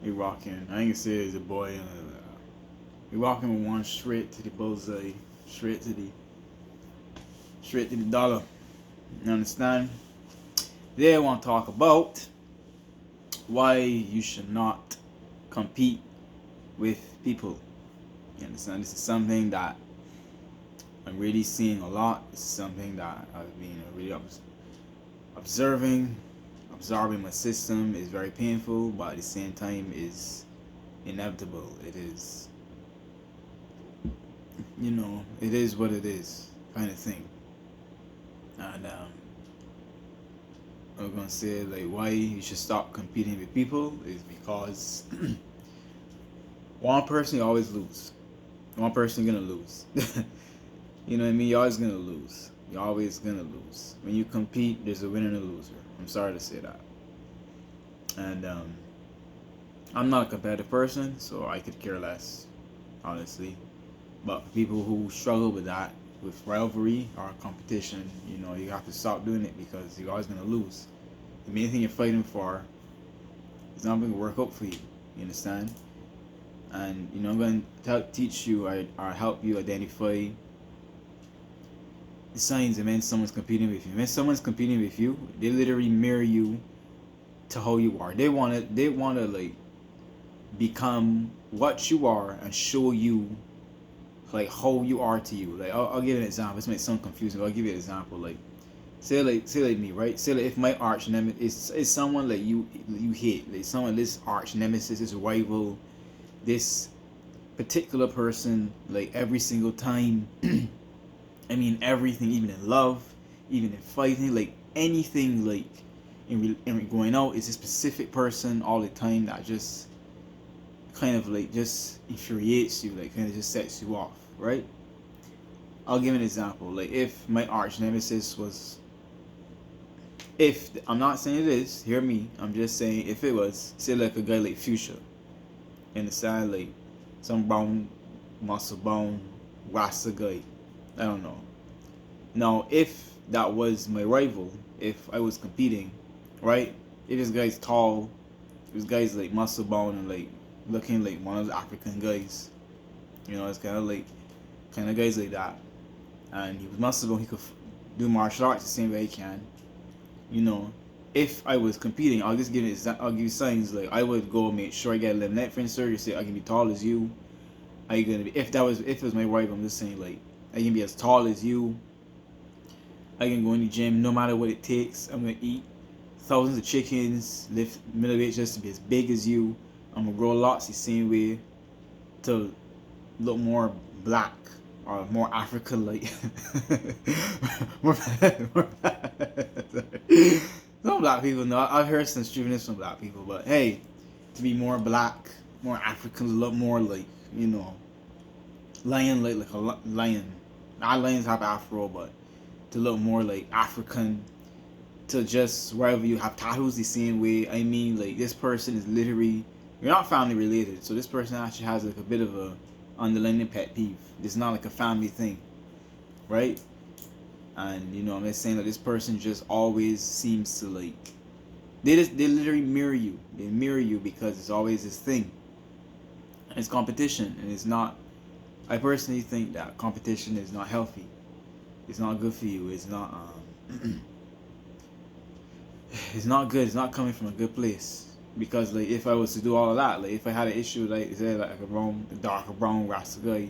We walking. I ain't gonna say it's a boy. We walking with one straight to the bullseye, straight to the straight to the dollar. You understand? Today I want to talk about why you should not compete with people. You understand? This is something that I'm really seeing a lot. It's something that I've been really observing. Absorbing my system is very painful, but at the same time is inevitable. It is, it is what it is, kind of thing. And I'm gonna say like why you should stop competing with people is because one person you always lose. One person gonna lose. You know what I mean? You're always gonna lose. You're always gonna lose. When you compete, there's a winner and a loser. I'm sorry to say that. And I'm not a competitive person, so I could care less, honestly. But for people who struggle with that, with rivalry or competition, you have to stop doing it because you're always gonna lose. The main thing you're fighting for is not going to work out for you. You understand? And I'm going to teach you or help you identify the signs of when someone's competing with you. When someone's competing with you, they literally mirror you to how you are. They wanna like become what you are and show you like how you are to you. Like I'll give an example. This might sound confusing, but I'll give you an example. Like say like me, right? Say like if my arch nemesis is someone like you hate, like someone this arch nemesis, this rival, this particular person, like every single time. I mean everything, even in love, even in fighting, like anything, like in going out, it's a specific person all the time that just kind of like just infuriates you, like kind of just sets you off, right? I'll give an example. Like if my arch nemesis was, if I'm not saying it is, hear me. I'm just saying if it was, say like a guy like Fuchsia, in the side like some brown muscle bone Rasta guy. I don't know. Now if that was my rival, if I was competing, right? If this guy's tall, if this guy's like muscle bone and like looking like one of those African guys, it's kind of guys like that, and he was muscle bone, he could do martial arts the same way he can, you know, if I was competing, I'll give you signs like I would go make sure I get a limb neck fence surgery. Say I can be tall as you. Are you gonna be if it was my wife? I'm just saying like I can be as tall as you. I can go in the gym no matter what it takes. I'm gonna eat thousands of chickens, lift middle weight just to be as big as you. I'm gonna grow lots the same way to look more black or more African like. more, more, some black people know. I've heard some stupidness from black people, but hey, to be more black, more African, look more like lion, like a lion. Not lions have afro, but to look more like African. To just wherever you have tattoos the same way. I mean, like this person is literally you're not family related, so this person actually has like a bit of a underlying pet peeve. It's not like a family thing, right? And I'm just saying that this person just always seems to like they literally mirror you. They mirror you because it's always this thing. It's competition, and it's not. I personally think that competition is not healthy. It's not good for you. It's not. It's not good. It's not coming from a good place. Because like if I was to do all of that, like if I had an issue like say like a darker brown rasta guy,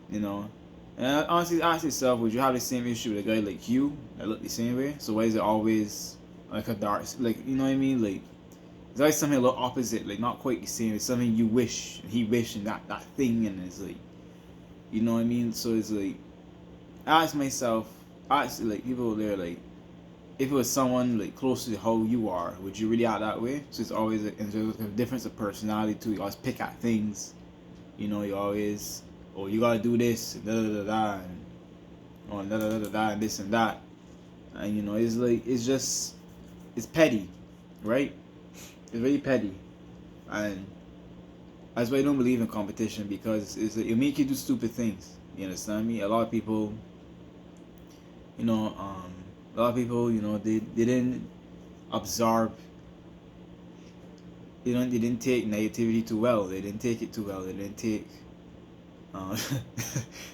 you know, and honestly ask yourself, would you have the same issue with a guy like you that look the same way? So why is it always like a dark, like you know what I mean? Like it's always something a little opposite, like not quite the same. It's something you wish and he wished and that thing, and it's like you know what I mean. So it's like I ask myself, like people there like if it was someone like close to how you are, would you really act that way? So it's always there's a difference of personality too. You always pick at things, you always, oh, you gotta do this, and da da da da, and oh, da da da da da, and this and that, and it's like it's petty, right? It's really petty, and that's why I don't believe in competition because it's like, it make you do stupid things. You understand me? A lot of people, you know, um, a lot of people, they didn't absorb they didn't take negativity too well. They didn't take it too well. They didn't take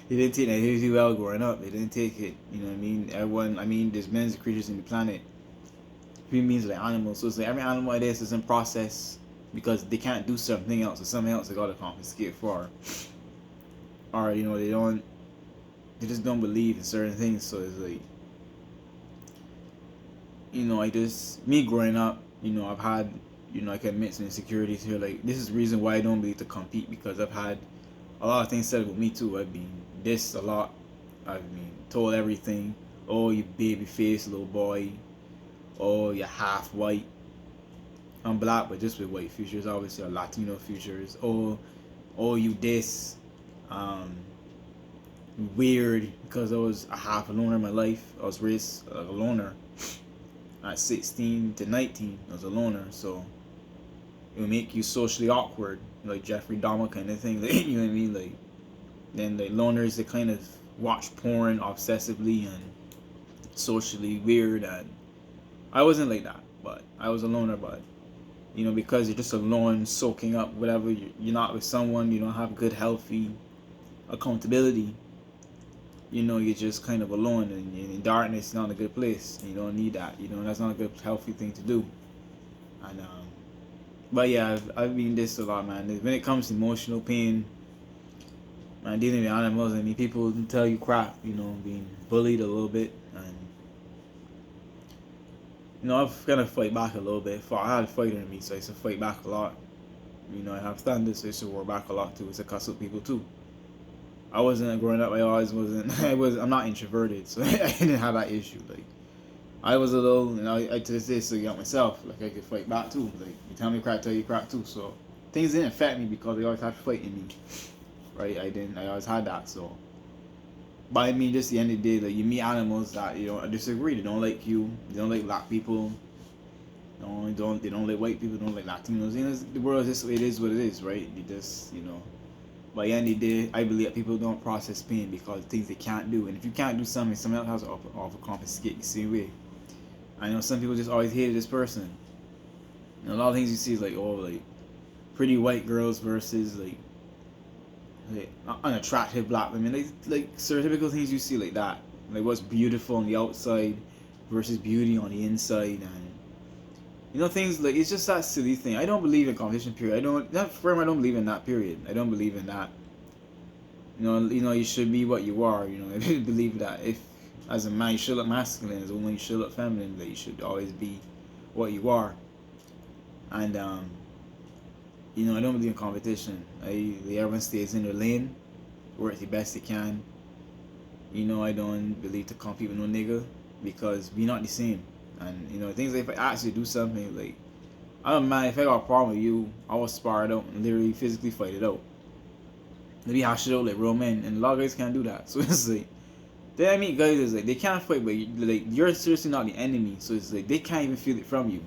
they didn't take negativity well growing up. They didn't take it. You know what I mean? Everyone. I mean, there's millions of creatures in the planet. Human beings are like animals, so it's like every animal like this is in process because they can't do something else or something else they gotta confiscate for. Or you know they just don't believe in certain things. So it's like, you know, I just me growing up, you know, I've had, you know, I can admit some insecurities here. Like this is the reason why I don't believe to compete, because I've had a lot of things said about me too. I've been dissed a lot. I've been told everything. Oh, you baby face little boy. Oh, you're half white. I'm black, but just with white features, obviously, or Latino features. Oh, you this. Um, Weird, because I was a half a loner in my life. I was raised a loner. At 16 to 19, I was a loner, so it would make you socially awkward, like Jeffrey Dahmer kind of thing. Like, you know what I mean? Like, then the loners, they kind of watch porn obsessively and socially weird, and I wasn't like that, but I was a loner. But you know, because you're just alone, soaking up whatever, you're not with someone, you don't have good, healthy accountability. You know, you're just kind of alone, and in darkness is not a good place. You don't need that. You know, that's not a good, healthy thing to do. And but yeah, I've been this a lot, man. When it comes to emotional pain, man, dealing with animals, I mean, people tell you crap. You know, being bullied a little bit, and you know, I've kind of fight back a little bit. I had a fighter in me, so I used to fight back a lot. You know, I have thunder, so I used to war back a lot too. I used to cuss at people too. I wasn't growing up. I always wasn't. I'm not introverted, so I didn't have that issue. Like I was a little, and I to this day still got myself. Like I could fight back too. Like you tell me crap, tell you crap too. So things didn't affect me because I always had to fight in me, right? I didn't. I always had that. So, but I mean, just the end of the day, like you meet animals that you know disagree. They don't like you. They don't like black people. They don't like white people. They don't like Latinos. You know, the world is just, it is what it is, right? You just, you know. By the end of the day, I believe that people don't process pain because things they can't do. And if you can't do something, someone else has to offer compensate the same way. I know some people just always hated this person. And a lot of things you see is like, oh, like pretty white girls versus like unattractive black women. Like stereotypical things you see like that. Like what's beautiful on the outside versus beauty on the inside, and you know, things like, it's just that silly thing. I don't believe in competition period. I don't believe in that period. I don't believe in that. You know, you should be what you are. You know, I believe that if as a man you should look masculine, as a woman you should look feminine. That you should always be what you are. And you know, I don't believe in competition. Everyone stays in their lane, work the best they can. You know, I don't believe to compete with no nigga because we not the same. And you know, things like if I actually do something, like I don't mind if I got a problem with you, I will spar it out and literally physically fight it out. Maybe hash it out like real men, and a lot of guys can't do that. So it's like, then I meet guys is like they can't fight, but you're seriously not the enemy. So it's like they can't even feel it from you.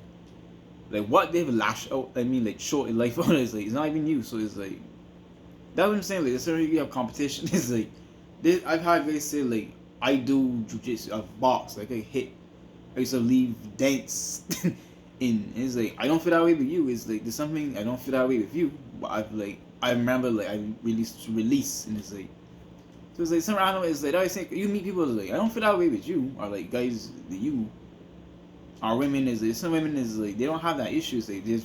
Like what they've lashed out, I mean, like short in life on is like it's not even you. So it's like that's what I'm saying. Like, necessarily you have competition. It's like I've had guys say like I do jujitsu, I box, like I hit. I used to leave dents in. It's like I don't feel that way with you. It's like there's something I don't feel that way with you. But I remember like I release, and it's like, so it's like some random. It's like I always think you meet people like I don't feel that way with you, or like guys that you, or women is like some women is like they don't have that issue. It's like they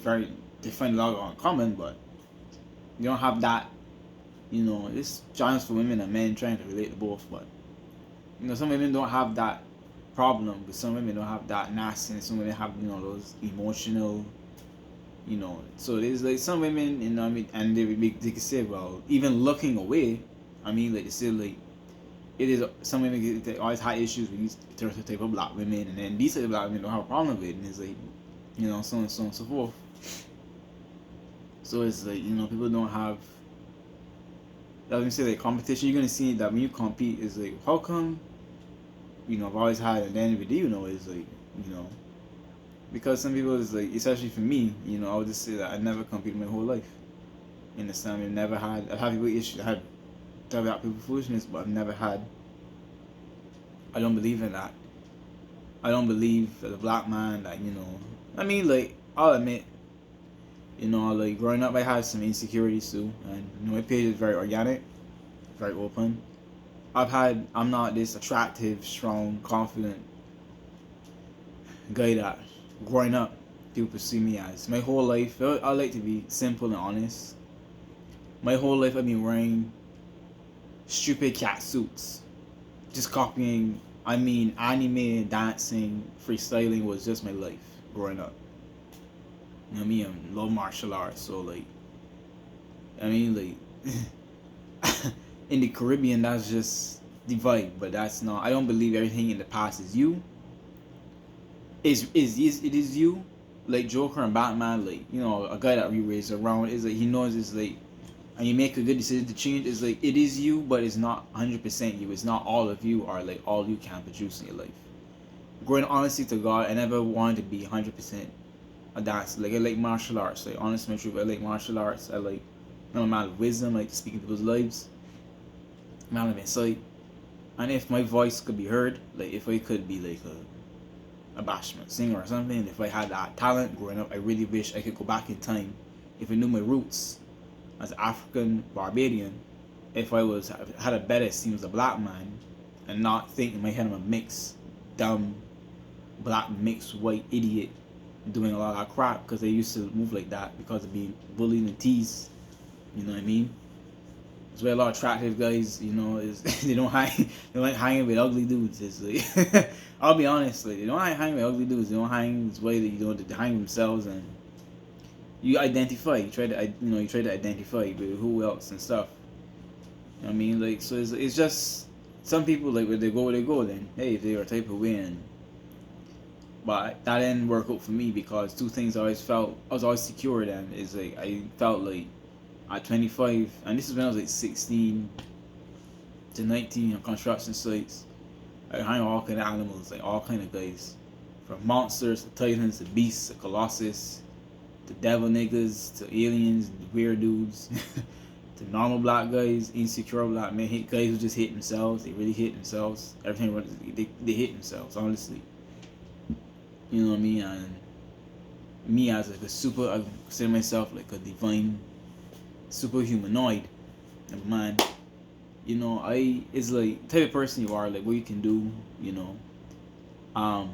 find a lot in common, but they don't have that. You know, it's challenge for women and men trying to relate to both, but you know some women don't have that problem, but some women don't have that nastiness. Some women have, you know, those emotional, you know. So there's like some women, you know, I mean, and they can say, well, even looking away, I mean, like they say, like it is some women they always had issues with these type of black women, and then these type of black women don't have a problem with it, and it's like, you know, so on and so forth. So it's like, you know, people don't have. Let me say, like competition. You're gonna see that when you compete, is like, how come? You know, I've always had at the end of the day, you know, is like, you know, because some people is like, especially for me, you know, I would just say that I never competed my whole life. In the same, I've had people issues, I had about people foolishness, but I've never had. I don't believe in that. I don't believe that a black man, that, you know, I mean, like I'll admit, You know, like growing up, I had some insecurities too, and you know, my page is very organic, very open. I'm not this attractive, strong, confident guy that growing up people see me as. My whole life, I like to be simple and honest. My whole life, I've been wearing stupid cat suits, just copying. I mean, anime, dancing, freestyling was just my life growing up. You know me, I love martial arts, so like, I mean, like, in the Caribbean, that's just the vibe, but that's not. I don't believe everything in the past is you. It is you, like Joker and Batman, like you know, a guy that we raised around is like he knows it's like, and you make a good decision to change. It's like it is you, but it's not 100% you. It's not all of you, or like all you can produce in your life. Growing honestly to God, I never wanted to be 100% a dancer. Like I like martial arts. Like honestly, my truth, I like martial arts. I like, I'm a man of wisdom. I like speaking people's lives. Man of insight. And if my voice could be heard, like if I could be like a bashment singer or something, if I had that talent growing up, I really wish I could go back in time. If I knew my roots as an African Barbadian, if I was had a better esteem as a black man, and not think in my head I'm a mixed, dumb, black mixed white idiot doing a lot of crap because they used to move like that because of being bullied and teased. You know what I mean? That's why a lot of attractive guys, you know, is they don't like hanging with ugly dudes. It's like I'll be honest, like they don't hang with ugly dudes. They don't hang this way that you know they hang themselves, and you identify. You try to identify with who else and stuff. You know what I mean, like so it's just some people like where they go. Then hey, they are type of way, and but that didn't work out for me because two things I was always secure. Then is like I felt like at 25, and this is when I was like 16 to 19 on construction sites. I hang all kind of animals, like all kind of guys, from monsters to titans to beasts to colossus to devil niggas to aliens, weird dudes, to normal black guys, insecure black men, hit guys who just hit themselves. They really hit themselves. Everything they hit themselves, honestly. You know what I mean? And me as like I consider myself like a divine superhumanoid of man. You know, it's like type of person you are, like what you can do, you know. Um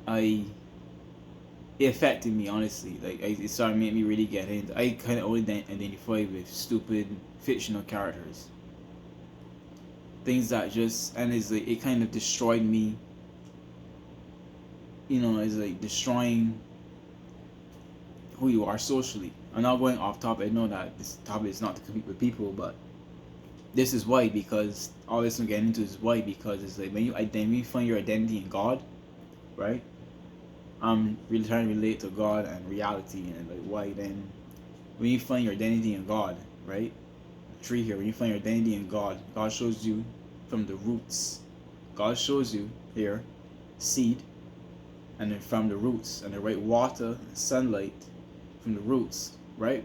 I It affected me honestly. Like it started making me really get into I kinda only identify with stupid fictional characters. Things that just and it's like it kind of destroyed me. You know, it's like destroying who you are socially. I'm not going off topic. I know that this topic is not to compete with people, but this is why, because all this I'm getting into is why, because it's like when you find your identity in God, right? I'm really trying to relate to God and reality and like why then when you find your identity in God, right? Tree here, when you find your identity in God, God shows you from the roots. God shows you here seed, and then from the roots and the right water and sunlight from the roots, right?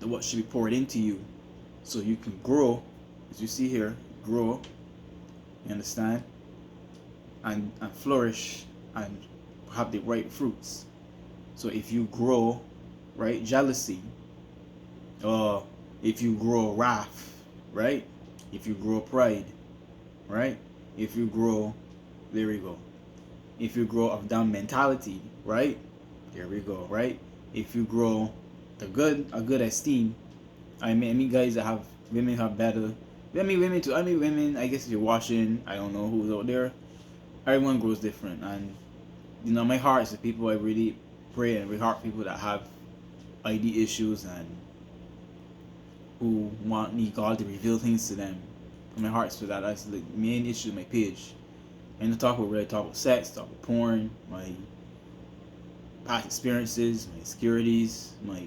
The what should be poured into you so you can grow, as you see here, grow, you understand, and flourish and have the right fruits. So if you grow, right, jealousy, if you grow wrath, right, if you grow pride, right, if you grow, there we go, if you grow of down mentality, right, there we go, right, if you grow a good esteem. I mean guys that have women have better. I mean women too. I mean women. I guess if you're watching, I don't know who's out there. Everyone grows different, and you know my heart is the people I really pray and we heart people that have ID issues and who need God to reveal things to them. And my heart's for that. That's the main issue of my page. And to talk about sex, talk about porn, my past experiences, my insecurities, my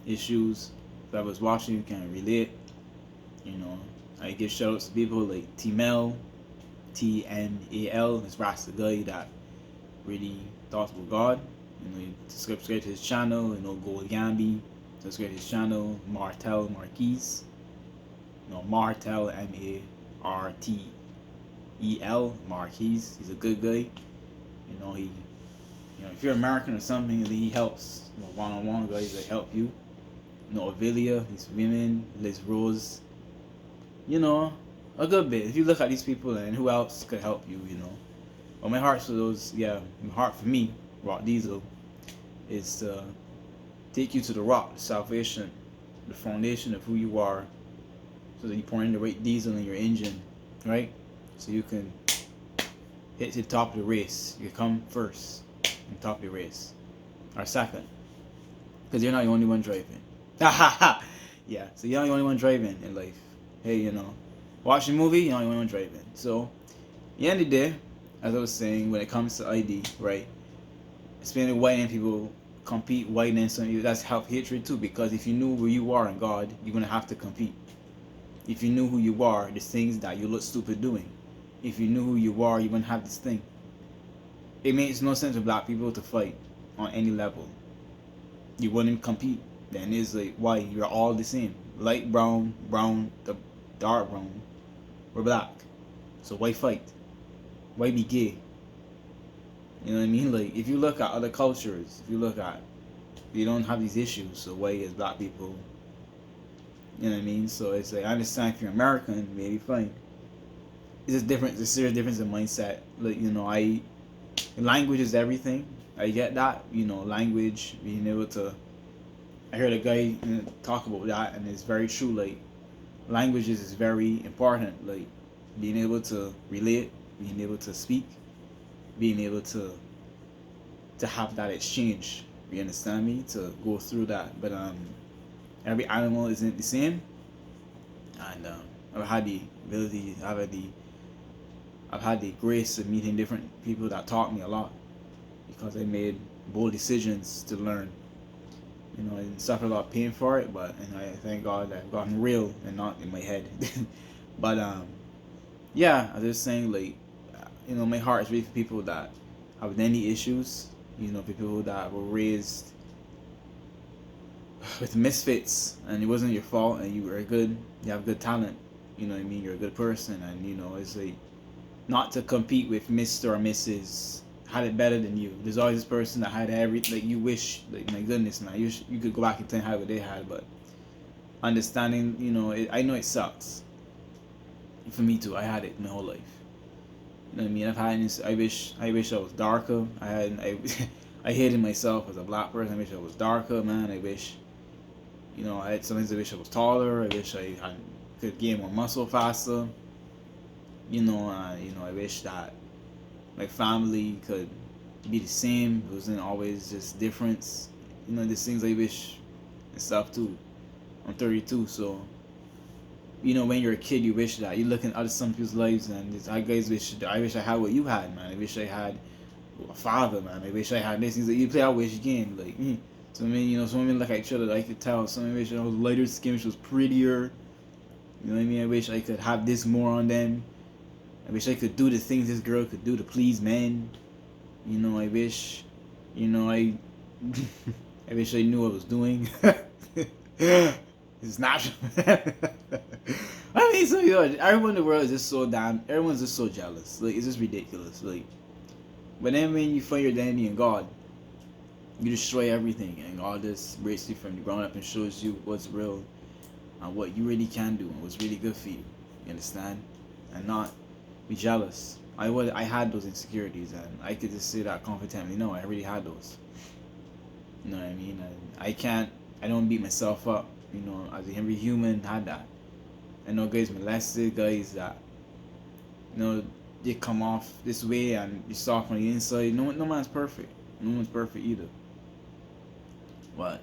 issues. If I was watching, you can relate. You know, I give shout outs to people like T-Mel, T-N-A-L, this Rasta guy that really talks about God. You know, you subscribe to his channel, you know, Gold Gambi, subscribe to his channel, Martel Marquise. You know, Martel, M-A-R-T-E-L, Marquise. He's a good guy. You know, he If you're American or something, then he helps. One-on-one guys that help you. Avilia, these women, Liz Rose. A good bit. If you look at these people and who else could help you, Well, my heart for those, my heart for me, Rock Diesel, is to take you to the rock, the salvation, the foundation of who you are, so that you pour in the right diesel in your engine, right? So you can hit to the top of the race. You come first on top of the race, or second, because you're not the only one driving. Yeah, so you're not the only one driving in life. Hey, watch the movie, you're not the only one driving. So, at the end of the day, as I was saying, when it comes to ID, right? Especially white and people compete white and something, that's help hatred too, because if you knew where you are in God, you're gonna have to compete. If you knew who you are, there's things that you look stupid doing. If you knew who you are, you wouldn't have this thing. It makes no sense for black people to fight on any level. You wouldn't compete. Then it's like, why? You're all the same. Light brown, the dark brown, we're black. So why fight? Why be gay? You know what I mean? Like, if you look at other cultures, you don't have these issues, so why as black people, you know what I mean? So it's like, I understand if you're American, maybe fine. It's a serious difference in mindset. Like, language is everything. I get that, language, being able to, I heard a guy talk about that, and it's very true. Like, languages is very important. Like, being able to relate, being able to speak, being able to have that exchange. You understand me? To go through that. But every animal isn't the same, and I've had the ability, I've had the grace of meeting different people that taught me a lot, because I made bold decisions to learn. I suffered a lot of pain for it, but I thank God that I've gotten real and not in my head. But yeah, I was just saying, like, my heart is really for people that have identity issues. People that were raised with misfits, and it wasn't your fault, and you have good talent. You know what I mean? You're a good person, and it's like, not to compete with Mr. or Mrs. had it better than you. There's always this person that had everything. Like, you wish, like, my goodness, man, you could go back and tell how what they had, but understanding, I know it sucks. For me too, I had it my whole life. You know what I mean? I've had this. I wish I was darker. I hated myself as a black person. I wish I was darker, man. I wish, sometimes I wish I was taller. I wish I could gain more muscle faster. I wish that my family could be the same. It wasn't always just difference. There's things I wish and stuff too. I'm 32, so when you're a kid, you wish that you look in other some people's lives, and I wish I had what you had, man. I wish I had a father, man. I wish I had this. Things that you play our wish game, like. So some women look at each other. I could tell. Some women wish I was lighter skin, she was prettier. You know what I mean? I wish I could have this more on them. I wish I could do the things this girl could do to please men. I wish, I wish I knew what I was doing. It's not. I mean, so everyone in the world is just so damn. Everyone's just so jealous. Like, it's just ridiculous. Like, but then when you find your identity in God, you destroy everything, and God just breaks you from the ground up and shows you what's real and what you really can do and what's really good for you. You understand? And not be jealous. I had those insecurities, and I could just say that confidently. No, I really had those. You know what I mean? And I don't beat myself up. As every human had that. I know guys molested, guys that, they come off this way and you're soft on the inside. No man's perfect. No one's perfect either. But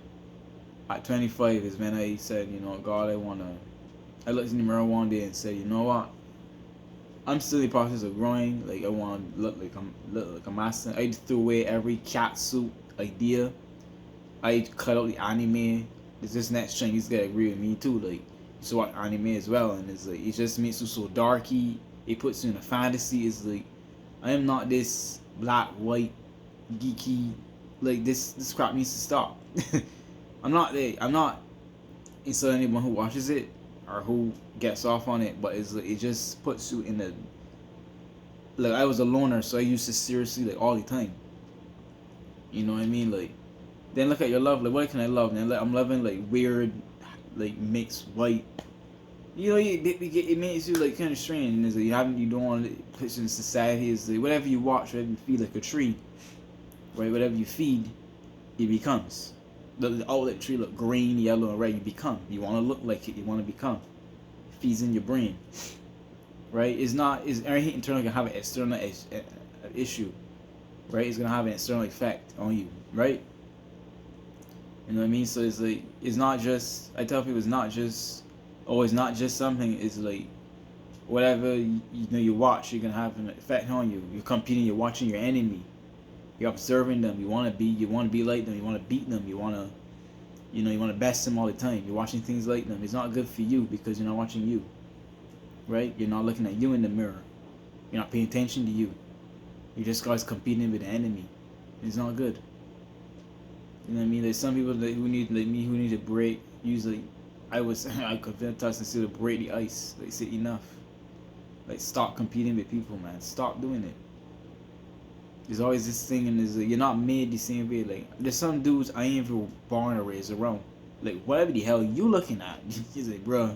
at 25 is when I said, God, I looked in the mirror one day and said, you know what? I'm still in the process of growing. Like, I want to look like a master. I threw away every cat suit idea. I cut out the anime. This next Chinese guy agree with me too. Like, you watch anime as well, and it's like, it just makes you so darky. It puts you in a fantasy. It's like, I am not this black, white, geeky. Like, this crap needs to stop. I'm not insulting anyone who watches it or who gets off on it, but it's like, it just puts you in the. Like, I was a loner, so I used to seriously, like, all the time. You know what I mean? Like, then look at your love. Like, what can I love? Man, like, I'm loving like weird, like mixed white. You know, it makes you like kind of strange. And it's like you don't want to put in society. Is like whatever you watch, whatever you feed, like a tree, right? Whatever you feed, it becomes. The outlet tree look green, yellow, and red. You become. You want to look like it. You want to become. It feeds in your brain, right? It's not. Is everything internal gonna have an external issue, right? It's gonna have an external effect on you, right? You know what I mean? So it's like it's not just. I tell people it's not just. Oh, it's not just something. It's like whatever you watch, you're gonna have an effect on you. You're competing. You're watching your enemy. You're observing them. You want to be like them. You want to beat them. You want to, you want to best them all the time. You're watching things like them. It's not good for you because you're not watching you, right? You're not looking at you in the mirror. You're not paying attention to you. You're just guys competing with the enemy. It's not good. You know what I mean? There's some people that who need like me who need to break. Usually, I could touch and still break the ice. Like say enough. Like stop competing with people, man. Stop doing it. There's always this thing, and you're not made the same way. Like there's some dudes I ain't even born or raised around. Like whatever the hell you looking at, he's like, bro.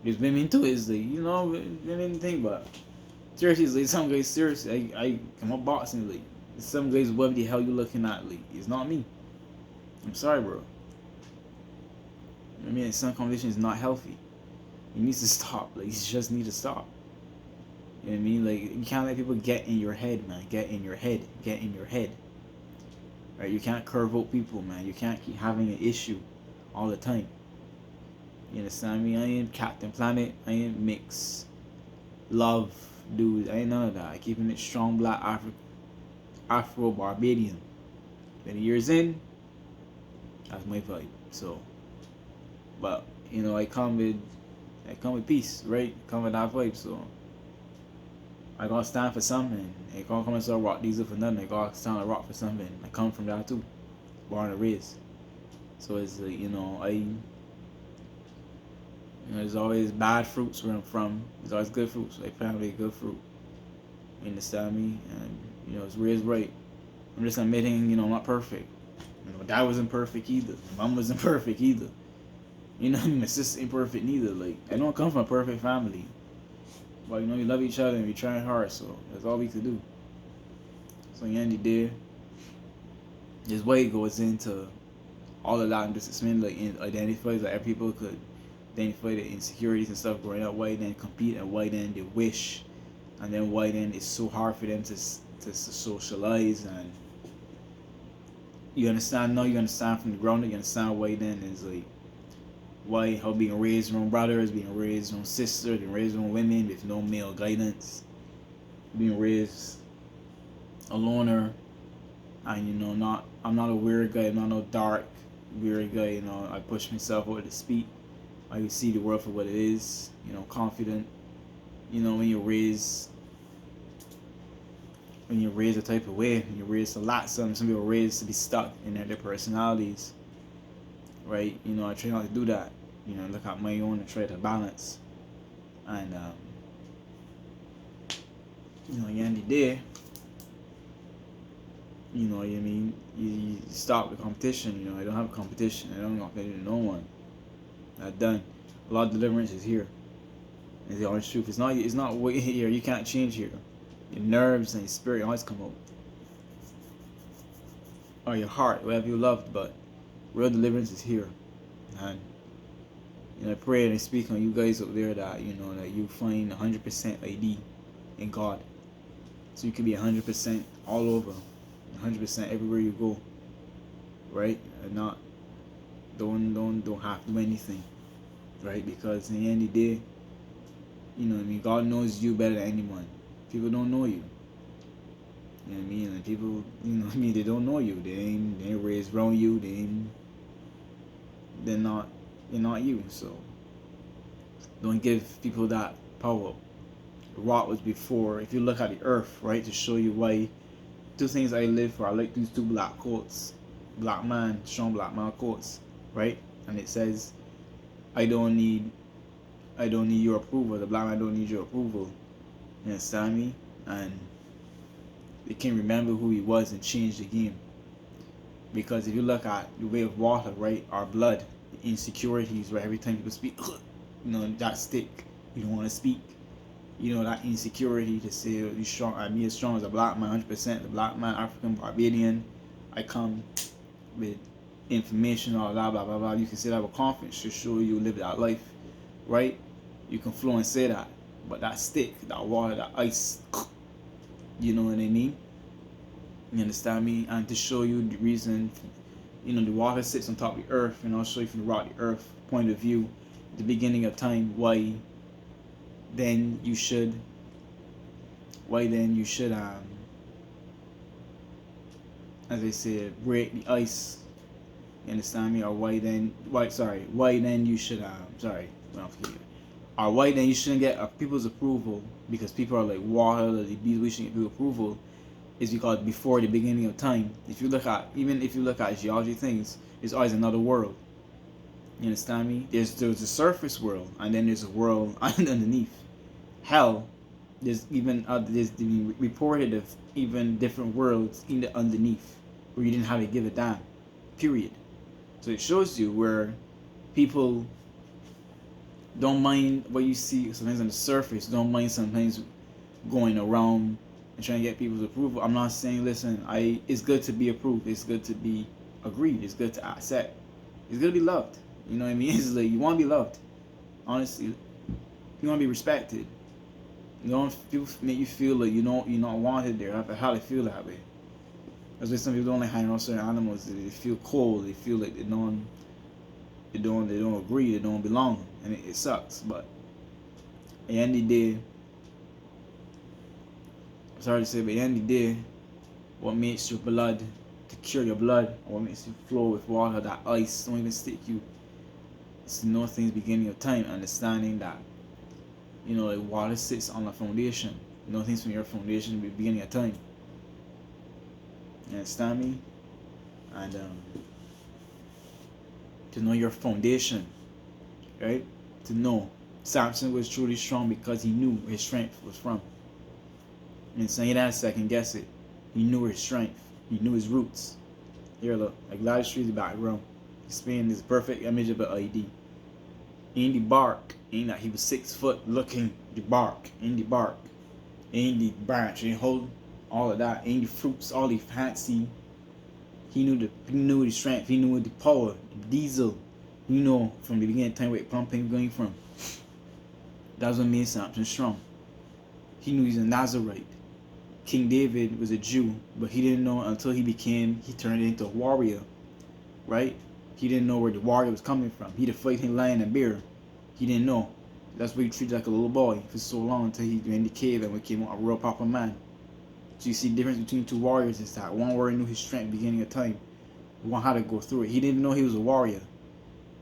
There's women too. It's like women think, but seriously, it's like some guys. Seriously, I come up boxing. Like some guys, whatever the hell you looking at, like it's not me. I'm sorry, bro. I mean, some conversation is not healthy. It needs to stop. Like you just need to stop. You know what I mean? Like you can't let people get in your head, man. Get in your head. Get in your head. Right? You can't curve out people, man. You can't keep having an issue all the time. You understand me? I ain't Captain Planet. I ain't mix love, dude. I ain't none of that. I keeping it strong, black Afro Barbadian. 20 years in, that's my vibe. So, but I come with peace, right? Come with that vibe. So I gotta stand for something. I can't come and start rock these up for nothing. I gotta stand and rock for something. I come from that too, born and raised. So it's like there's always bad fruits where I'm from. There's always good fruits. Like family, good fruit. You understand me? And it's raised right. I'm just admitting, I'm not perfect. My dad wasn't perfect either. My mom wasn't perfect either. My sister ain't perfect neither. Like I don't come from a perfect family. But we love each other and we trying hard, so that's all we could do. So Yandy did. His way goes into all of that and just explain like identifies like every people could identify the insecurities and stuff growing up. Why then compete and why then they wish, and then why then it's so hard for them to socialize. And you understand now. You understand from the ground. You understand why then is like why how being raised around brothers, being raised around sisters, being raised around women with no male guidance, being raised a loner, and I'm not a weird guy. I'm not no dark weird guy. I push myself out to speak. I see the world for what it is. Confident. When you're raised a type of way, when you're raised a lot. Some people are raised to be stuck in their personalities. Right? I try not to do that. Look at my own and try to balance. And Yandy did. You know what I mean? You stop the competition. I don't have a competition. I don't compete with no one. Not done. A lot of deliverance is here. It's the honest truth. It's not way here. You can't change here. Your nerves and your spirit always come out. Or your heart, whatever you loved, but real deliverance is here. And I pray and I speak on you guys up there that that you find 100% ID in God. So you can be 100% all over. 100% everywhere you go. Right? And not don't have to do anything. Right? Because in the end of the day, God knows you better than anyone. People don't know you. You know what I mean? And people, they don't know you. They ain't raised around you. They're not you. So don't give people that power. Rock was before. If you look at the earth, right, to show you why. Two things I live for. I like these two black quotes. Strong black man quotes, right? And it says, I don't need your approval. The black man don't need your approval. You understand me? And they can't remember who he was and change the game. Because if you look at the way of water, right, our blood, the insecurities, right, every time people speak, that stick, you don't want to speak. That insecurity to say you strong. I be as strong as a black man, 100%. The black man, African, Barbadian. I come with information, all blah blah blah blah. You can say that with confidence to show you live that life, right? You can flow and say that, but that stick, that water, that ice, you know what I mean? You understand me? And to show you the reason, the water sits on top of the earth, and I'll show you from the rock, the earth point of view, the beginning of time, why then you should as I said, break the ice. You understand me? Or why then you should or why then you shouldn't get people's approval, because people are like water, the bees, we shouldn't get people's approval, is because before the beginning of time, if you look at geology things, there's always another world. You understand me? There's a surface world, and then there's a world underneath. Hell, there's been reported of even different worlds in the underneath where you didn't have to give a damn. Period. So it shows you where people don't mind what you see sometimes on the surface, don't mind sometimes going around and trying to get people's approval. I'm not saying, listen, it's good to be approved, it's good to be agreed, it's good to accept, it's good to be loved. You know what I mean? It's like you want to be loved. Honestly, you want to be respected. People make you feel like you're not wanted there. How they feel that way. That's why some people don't like hanging around certain animals. They feel cold. They feel like they don't agree. They don't belong, and it sucks. But at the end of the day, sorry to say, but at the end of the day, what makes your blood to cure your blood, or what makes you flow with water, that ice don't even stick you. It's to know things beginning of time, understanding that. Like water sits on a foundation. You know things from your foundation at the beginning of time. You understand me? And to know your foundation, right? To know Samson was truly strong because he knew where his strength was from. And so he didn't second guess it. He knew his strength. He knew his roots. Here, look, like Gladys Street's background. Displaying this perfect image of an ID. In the bark, in that he was 6 foot looking, the bark, in the bark, in the branch, in hold all of that, in the fruits, all the fancy. He knew the strength, he knew the power, the diesel. From the beginning of time where pumping going from. That's what made Samson strong. He knew he's a Nazarite. King David was a Jew, but he didn't know until he turned into a warrior, right? He didn't know where the warrior was coming from. He'd fight him lion and bear. He didn't know. That's why he treated like a little boy for so long until he went in the cave and became a real proper man. So you see the difference between two warriors is that one warrior knew his strength beginning of time. One had to go through it. He didn't know he was a warrior.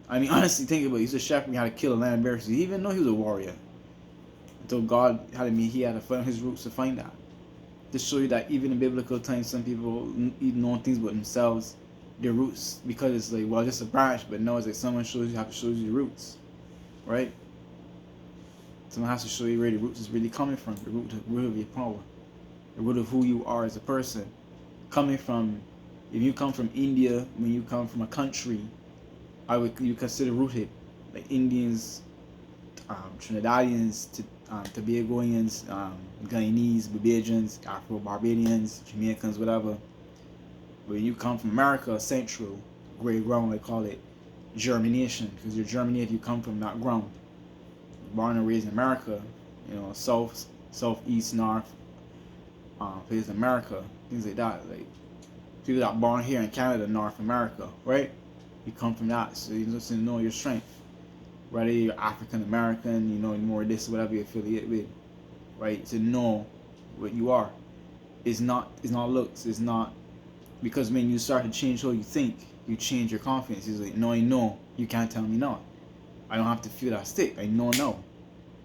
I mean, honestly, think about it. He's a shepherd. He had to kill a lion and bear. So he didn't even know he was a warrior. Until God he had to find his roots to find that. To show you that even in biblical times, some people know things about themselves, their roots, because it's like, well, just a branch, but no, it's like someone shows you how to show you the roots, right? Someone has to show you where the roots is really coming from, the root of your power, the root of who you are as a person. Coming from, if you come from India, when you come from a country, you consider rooted, like Indians, Trinidadians, Tobagoans, Guyanese, Barbadians, Afro-Barbadians, Jamaicans, whatever. But when you come from America, Central, gray ground, they call it germination, because you're germinated, you come from that ground. Born and raised in America, south, east, north, places in America, things like that. Like people that are born here in Canada, North America, right? You come from that, so you just know your strength. Whether you're African American, more this, whatever you affiliate with, right? To know what you are. It's not looks. It's not, because when you start to change how you think, you change your confidence. It's like, no, I know. You can't tell me no. I don't have to feel that stick. I know no,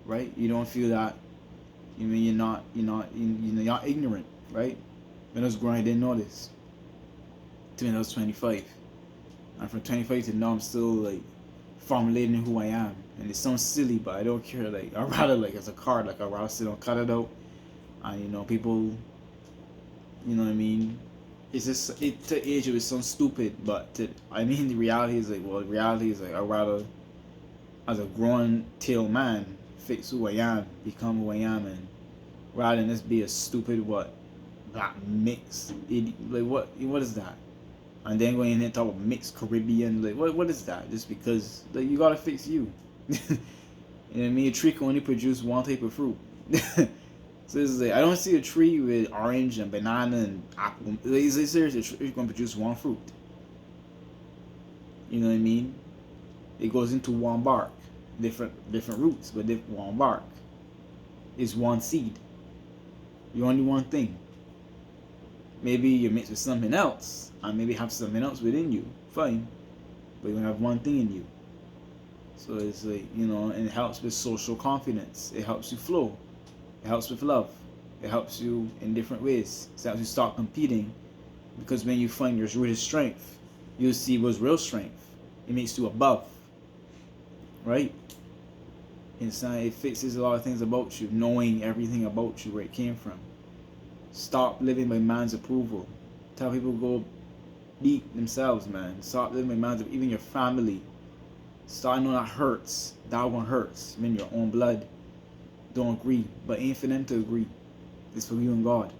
right? You don't feel that. You're not ignorant, right? When I was growing, I didn't know this. Till I was 25, and from 25 to now, I'm still like formulating who I am, and it sounds silly, but I don't care. Like I rather it's a card. Like I rather sit on cut it out, and people, what I mean, it's just to age it sounds stupid, but I mean the reality is like, well, the reality is like, I rather as a grown tail man fix who I am, become who I am, and rather than just be a stupid what black mix like what is that? And then going in and talk about mixed Caribbean, like what is that? Just because like you gotta fix you. You know what I mean? A tree can only produce one type of fruit. So it's like I don't see a tree with orange and banana and apple. Like, seriously, a tree gonna produce one fruit. You know what I mean? It goes into one bark, different roots, but one bark. It's one seed. You only one thing. Maybe you're mixed with something else, and maybe have something else within you. Fine, but you have one thing in you. So it's like, you know, and it helps with social confidence. It helps you flow. It helps with love. It helps you in different ways. It helps you start competing, because when you find your rooted strength, you'll see what's real strength. It makes you above, right? It fixes a lot of things about you, knowing everything about you, where it came from. Stop living by man's approval. Tell people go beat themselves, man. Stop living by man's approval. Even your family. Start knowing that hurts. That one hurts. When your own blood don't agree. But ain't for them to agree. It's for you and God.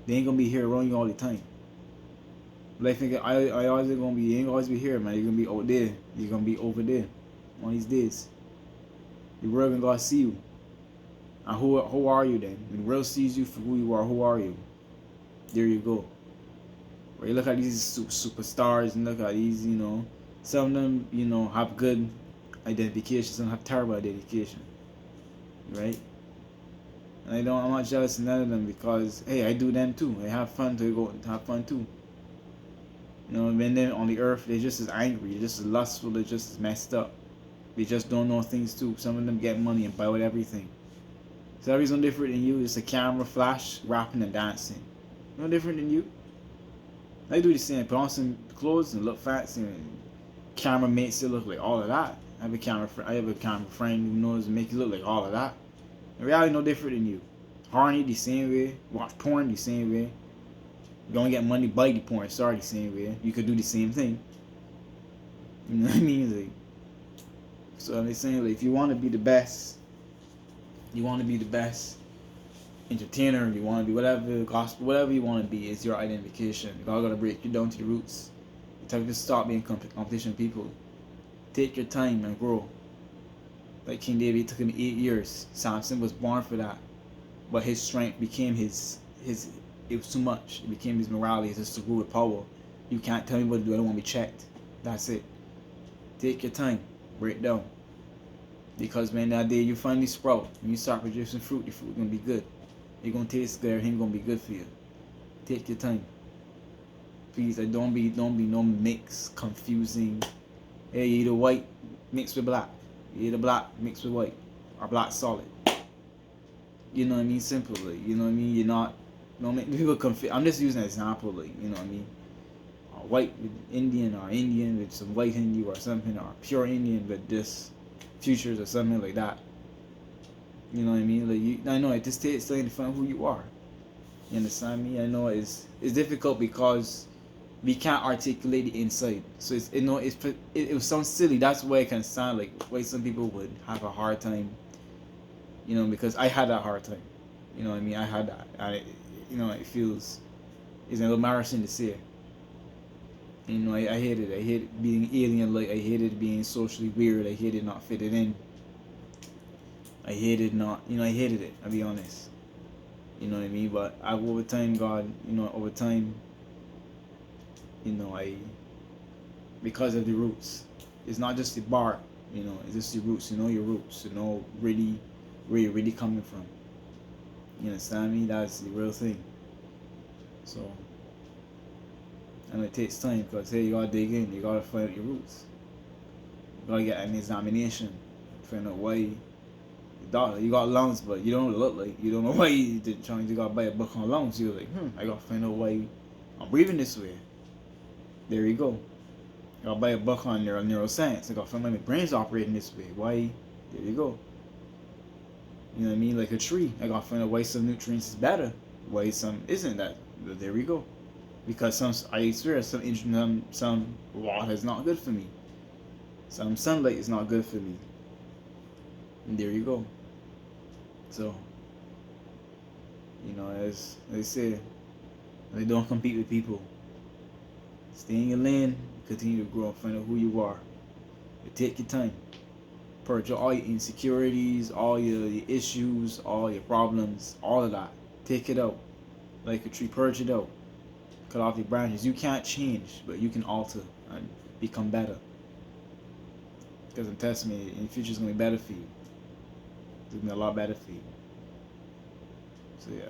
They ain't gonna be here around you all the time. Life ain't I always gonna be, you ain't always be here, man. You're gonna be out there. You're gonna be over there. One of these days. The world gonna see you. And who are you then? When the world sees you for who you are, who are you? There you go. Where you look at these superstars and look at these, you know, some of them, you know, have good identification, some have terrible identification, right? And I'm not jealous of none of them, because hey, I do them too. I have fun to go have fun too. You know, when they're on the earth, they're just as angry, they're just as lustful, they're just as messed up. They just don't know things too. Some of them get money and buy with everything. So everybody's no different than you. It's a camera, flash, rapping and dancing. No different than you. They do the same. Put on some clothes and look fancy. And camera makes it look like all of that. I have a camera friend who knows to make it look like all of that. In reality, no different than you. Horny the same way. Watch porn the same way. You don't get money, buy the porn. Sorry, the same way. You could do the same thing. You know what I mean? Like, so I'm saying, like, if you want to be the best, you want to be the best entertainer, you want to be whatever, gospel, whatever you want to be, is your identification. God gotta break you down to the roots. Tell you to stop being competition people. Take your time and grow. Like King David, it took him 8 years. Samson was born for that, but his strength became his. It was too much. It became his morality. It's just to rule with power. You can't tell me what to do. I don't want to be checked. That's it. Take your time. Break down. Because man, that day you finally sprout, when you start producing fruit, the fruit gonna be good. It's gonna taste good. Everything gonna be good for you. Take your time. Please, don't be no mix, confusing. Hey, you eat a white mixed with black. You eat a black mixed with white, or black solid. You know what I mean? Simple, like, you know what I mean? You're not. No, people confuse. I'm just using an example, like, you know what I mean? White with Indian, or Indian with some white Hindu or something, or pure Indian with this futures or something like that. You know what I mean? Like, I know it just takes time to find who you are. You understand me? I know it's difficult because we can't articulate the inside. So it's, you know, it will sound silly. That's why it can sound like why some people would have a hard time. You know, because I had that hard time. You know what I mean? I had that, and you know, it's a little embarrassing to say. You know, I hated it. I hated being alien. Like, I hated being socially weird. I hated not fitting in. I hated it. I'll be honest. You know what I mean? But over time, God, you know, you know, because of the roots. It's not just the bark, you know, it's just the roots. You know your roots. You know really where you're really coming from. You understand me? That's the real thing. So, and it takes time, because hey, you gotta dig in. You gotta find out your roots. You gotta get an examination. Find out why. You got lungs, but you don't look like. You don't know why you gotta buy a book on lungs. You're like, I gotta find out why I'm breathing this way. There you go. I gotta buy a book on neuroscience. I gotta find out my brain's operating this way. Why? There you go. You know what I mean? Like a tree. I gotta find out why some nutrients is better, why some isn't that. But there we go. Because I swear some water is not good for me. Some sunlight is not good for me. And there you go. So, as they say, they don't compete with people. Stay in your lane, continue to grow, find out who you are. You take your time. Purge all your insecurities, all your issues, all your problems, all of that. Take it out. Like a tree, purge it out. Cut off your branches. You can't change, but you can alter and become better. Because in Testament, in the future, it's going to be better for you. It's going to be a lot better for you. So, yeah.